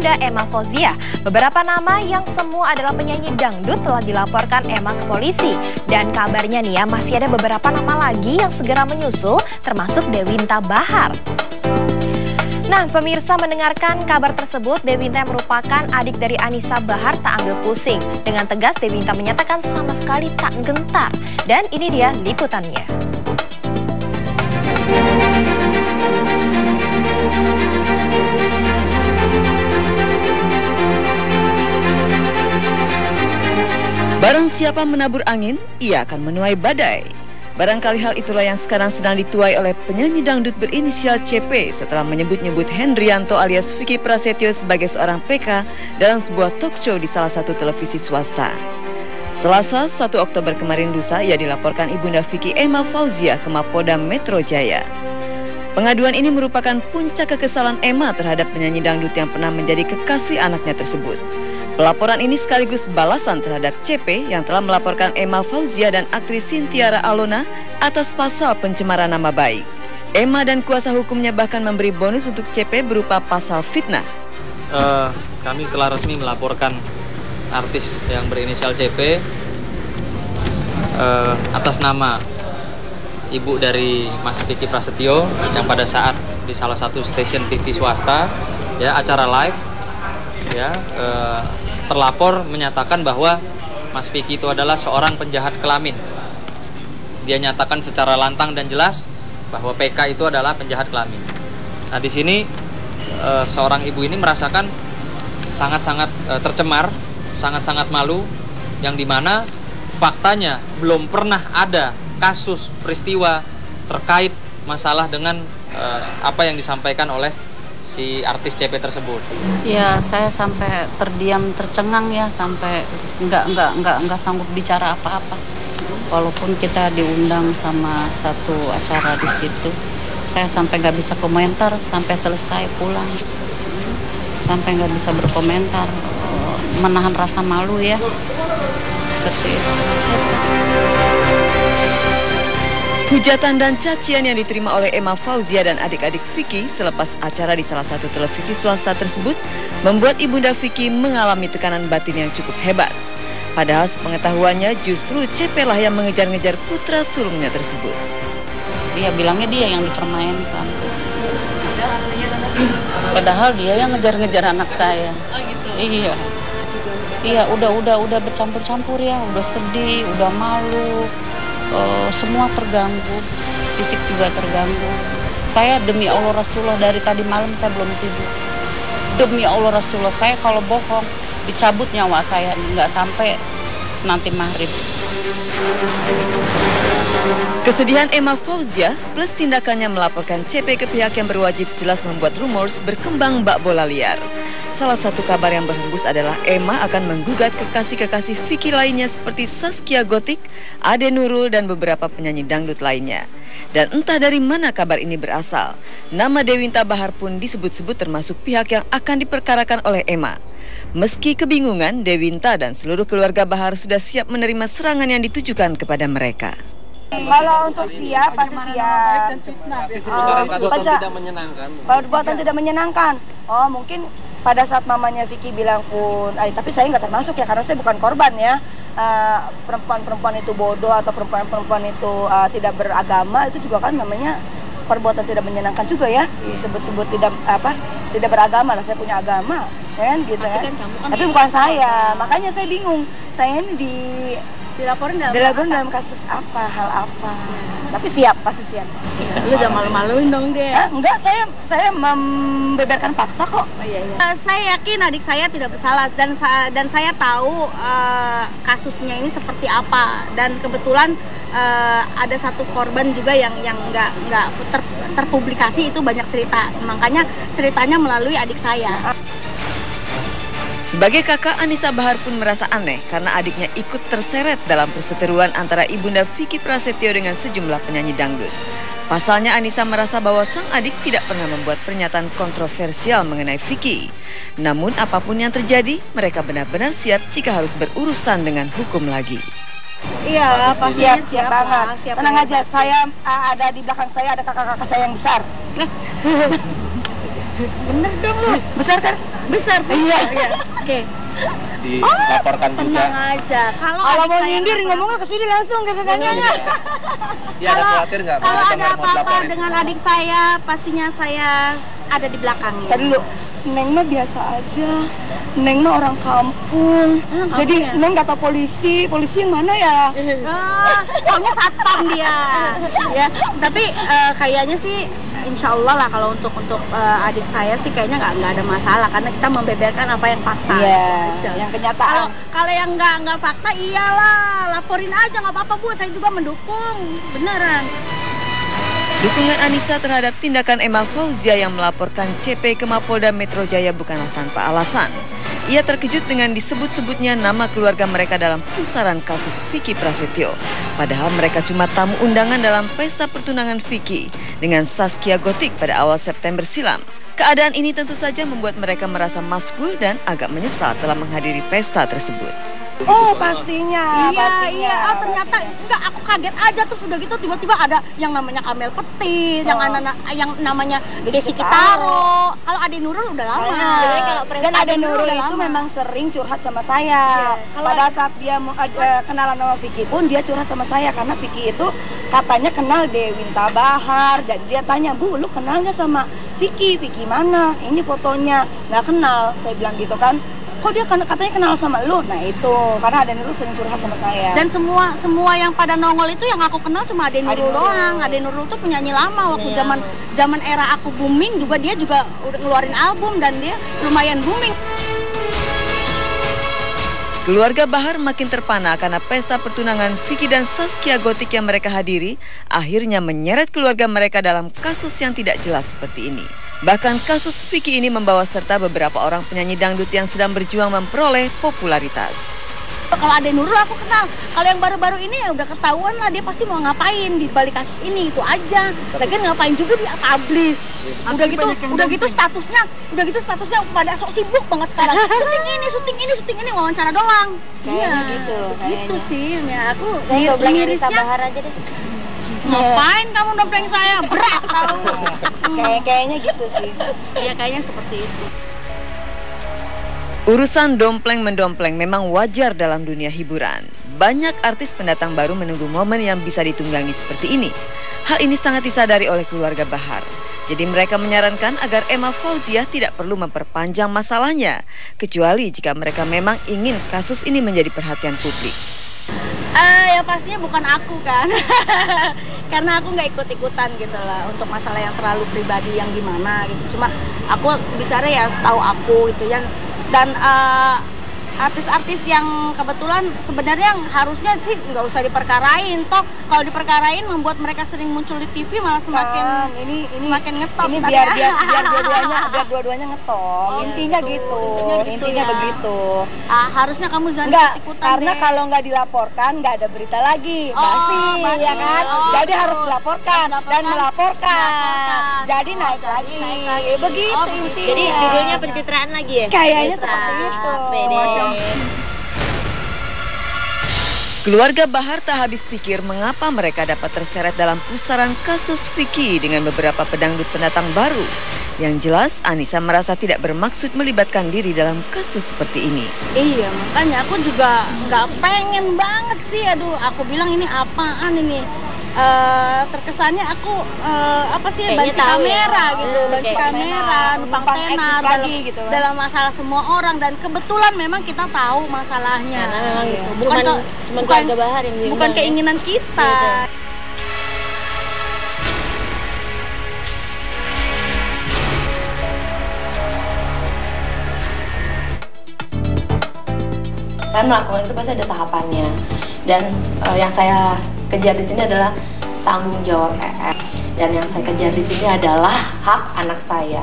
Ibunda Emma Fauzia. Beberapa nama yang semua adalah penyanyi dangdut telah dilaporkan Emma ke polisi. Dan kabarnya nih ya, masih ada beberapa nama lagi yang segera menyusul, termasuk Dewinta Bahar. Nah, pemirsa, mendengarkan kabar tersebut, Dewinta yang merupakan adik dari Anissa Bahar tak ambil pusing. Dengan tegas, Dewinta menyatakan sama sekali tak gentar. Dan ini dia liputannya. Barang siapa menabur angin, ia akan menuai badai. Barangkali hal itulah yang sekarang sedang dituai oleh penyanyi dangdut berinisial CP setelah menyebut-nyebut Hendrianto alias Vicky Prasetyo sebagai seorang PK dalam sebuah talk show di salah satu televisi swasta. Selasa 1 Oktober kemarin lusa, ia dilaporkan Ibunda Vicky Emma Fauzia ke Mapolda Metro Jaya. Pengaduan ini merupakan puncak kekesalan Emma terhadap penyanyi dangdut yang pernah menjadi kekasih anaknya tersebut. Pelaporan ini sekaligus balasan terhadap CP yang telah melaporkan Emma Fauzia dan aktris Sintiara Alona atas pasal pencemaran nama baik. Emma dan kuasa hukumnya bahkan memberi bonus untuk CP berupa pasal fitnah. Kami telah resmi melaporkan artis yang berinisial CP atas nama ibu dari Mas Vicky Prasetyo yang pada saat di salah satu stasiun TV swasta, ya, acara live, ya, terlapor menyatakan bahwa Mas Vicky itu adalah seorang penjahat kelamin. Dia nyatakan secara lantang dan jelas bahwa PK itu adalah penjahat kelamin. Nah, di sini seorang ibu ini merasakan sangat-sangat tercemar, sangat-sangat malu, yang dimana faktanya belum pernah ada kasus peristiwa terkait masalah dengan apa yang disampaikan oleh si artis CP tersebut. Ya, saya sampai terdiam, tercengang ya, sampai nggak sanggup bicara apa-apa. Walaupun kita diundang sama satu acara di situ, saya sampai nggak bisa komentar sampai selesai pulang, sampai nggak bisa berkomentar, menahan rasa malu ya, seperti itu. Hujatan dan cacian yang diterima oleh Emma Fauzia dan adik-adik Vicky selepas acara di salah satu televisi swasta tersebut membuat Ibunda Vicky mengalami tekanan batin yang cukup hebat. Padahal sepengetahuannya justru CP lah yang mengejar-ngejar putra sulungnya tersebut. Dia bilangnya dia yang dipermainkan. Padahal dia yang ngejar-ngejar anak saya. Iya. Iya, udah bercampur-campur ya, udah sedih, udah malu. Semua terganggu, fisik juga terganggu. Saya demi Allah Rasulullah dari tadi malam saya belum tidur. Demi Allah Rasulullah, saya kalau bohong dicabut nyawa saya, nggak sampai nanti maghrib. Kesedihan Emma Fauzia plus tindakannya melaporkan CP ke pihak yang berwajib jelas membuat rumors berkembang bak bola liar. Salah satu kabar yang berhembus adalah Emma akan menggugat kekasih-kekasih Vicky lainnya seperti Saskia Gotik, Ade Nurul, dan beberapa penyanyi dangdut lainnya. Dan entah dari mana kabar ini berasal, nama Dewinta Bahar pun disebut-sebut termasuk pihak yang akan diperkarakan oleh Emma. Meski kebingungan, Dewinta dan seluruh keluarga Bahar sudah siap menerima serangan yang ditujukan kepada mereka. Kalau untuk siap, pasti siap. Perbuatan tidak menyenangkan. Oh, mungkin pada saat mamanya Vicky bilang pun, tapi saya nggak termasuk ya, karena saya bukan korban ya. Perempuan-perempuan itu bodoh atau perempuan-perempuan itu tidak beragama, itu juga kan namanya perbuatan tidak menyenangkan juga ya. Disebut-sebut tidak beragama lah, saya punya agama, kan gitu ya. Tapi bukan saya, makanya saya bingung. Saya ini dilaporin dalam kasus apa, hal apa. Tapi siap, pasti siap. Lu udah malu-maluin dong dia. Enggak, saya membeberkan fakta kok. Saya yakin adik saya tidak bersalah dan saya tahu kasusnya ini seperti apa, dan kebetulan ada satu korban juga yang nggak terpublikasi, itu banyak cerita, makanya ceritanya melalui adik saya. Sebagai kakak, Anissa Bahar pun merasa aneh karena adiknya ikut terseret dalam perseteruan antara Ibunda Vicky Prasetyo dengan sejumlah penyanyi dangdut. Pasalnya, Anissa merasa bahwa sang adik tidak pernah membuat pernyataan kontroversial mengenai Vicky. Namun apapun yang terjadi, mereka benar-benar siap jika harus berurusan dengan hukum lagi. Iya, pasti siap banget. Tenang aja, saya ada di belakang saya ada kakak-kakak saya yang besar. Bener dong lu. Besar kan? Besar sih. Iya. Oke. Dilaporkan Tenang juga. aja. Kalau mau saya nyindir ngomongnya ke sini langsung gitu tanyanya. Ya, ada khawatir nggak? Kalau ada mau apa-apa dilaporin? dengan adik saya, pastinya saya ada di belakangnya. Tadi dulu, Neng mah biasa aja. Neng mah orang kampung. Jadi ya? Neng kata polisi yang mana ya? Taunya satpam dia. Ya, tapi kayaknya sih insya Allah lah kalau untuk adik saya sih kayaknya nggak ada masalah karena kita membeberkan apa yang fakta. Iya, Aja. yang kenyataan. Kalau yang nggak fakta iyalah laporin aja nggak apa-apa Bu, saya juga mendukung beneran. Dukungan Anissa terhadap tindakan Emma Fauzia yang melaporkan CP ke Mapolda Metro Jaya bukanlah tanpa alasan. Ia terkejut dengan disebut-sebutnya nama keluarga mereka dalam pusaran kasus Vicky Prasetyo. Padahal mereka cuma tamu undangan dalam pesta pertunangan Vicky dengan Zaskia Gotik pada awal September silam. Keadaan ini tentu saja membuat mereka merasa maskul dan agak menyesal telah menghadiri pesta tersebut. Oh pastinya. Iya. Ternyata enggak, aku kaget aja terus udah gitu tiba-tiba ada yang namanya Kamel Petir, yang namanya Desi Kitaro. Kalau Ade Nurul udah lama. Dan Ade Nurul itu memang sering curhat sama saya. Pada saat dia kenalan sama Vicky pun dia curhat sama saya karena Vicky itu katanya kenal Dewinta Bahar. Jadi dia tanya, "Bu, lu kenal nggak sama Vicky? Vicky mana? Ini fotonya." Nggak kenal. Saya bilang gitu kan. Kok dia katanya kenal sama lu? Nah itu, karena Ade Nurul sering curhat sama saya. Dan semua yang pada nongol itu yang aku kenal cuma Ade Nurul doang. Ade Nurul tuh penyanyi lama waktu zaman era aku booming juga, dia juga udah ngeluarin album dan dia lumayan booming. Keluarga Bahar makin terpana karena pesta pertunangan Vicky dan Zaskia Gotik yang mereka hadiri akhirnya menyeret keluarga mereka dalam kasus yang tidak jelas seperti ini. Bahkan kasus Vicky ini membawa serta beberapa orang penyanyi dangdut yang sedang berjuang memperoleh popularitas. Kalau Ade Nurul aku kenal, kalau yang baru-baru ini ya udah ketahuan lah dia pasti mau ngapain di balik kasus ini, itu aja. Lagian ngapain juga dia publish. Udah gitu statusnya pada sok sibuk banget sekarang. syuting ini wawancara doang. Kayaknya gitu. Gitu sih, ya aku Saya mirisnya. Bahar aja deh. Ngapain kamu dompleng saya? Berat tahu. Kayaknya gitu sih. Iya kayaknya seperti itu. Urusan dompleng-mendompleng memang wajar dalam dunia hiburan. Banyak artis pendatang baru menunggu momen yang bisa ditunggangi seperti ini. Hal ini sangat disadari oleh keluarga Bahar. Jadi mereka menyarankan agar Emma Fauzia tidak perlu memperpanjang masalahnya, kecuali jika mereka memang ingin kasus ini menjadi perhatian publik. Ya pastinya bukan aku kan. Karena aku nggak ikut-ikutan gitu lah untuk masalah yang terlalu pribadi yang gimana gitu. Cuma aku bicara ya setahu aku gitu ya. Dan artis-artis yang kebetulan sebenarnya harusnya sih nggak usah diperkarain, toh kalau diperkarain membuat mereka sering muncul di TV malah semakin semakin ngetop. Ini biar dua-duanya ngetop. Intinya begitu. Harusnya kamu jangan ikut-ikutan karena deh. kalau nggak dilaporkan nggak ada berita lagi, basi ya kan. Jadi harus dilaporkan dan melaporkan. Jadi naik lagi. Begitu intinya. Jadi judulnya pencitraan lagi ya? Kayaknya seperti itu. Keluarga Bahar tak habis pikir mengapa mereka dapat terseret dalam pusaran kasus Vicky dengan beberapa pedangdut pendatang baru. Yang jelas, Anissa merasa tidak bermaksud melibatkan diri dalam kasus seperti ini. Iya, makanya aku juga nggak pengen banget sih. Aduh, aku bilang ini apaan ini? Terkesannya aku banci kamera gitu, banci kamera, numpang tenar dalam masalah semua orang, dan kebetulan memang kita tahu masalahnya. Karena memang gitu. bukan keluarga Bahar yang diundang, bukan keinginan kita. Gitu. Saya melakukan itu pasti ada tahapannya, dan yang saya kejar di sini adalah tanggung jawab dan yang saya kejar di sini adalah hak anak saya.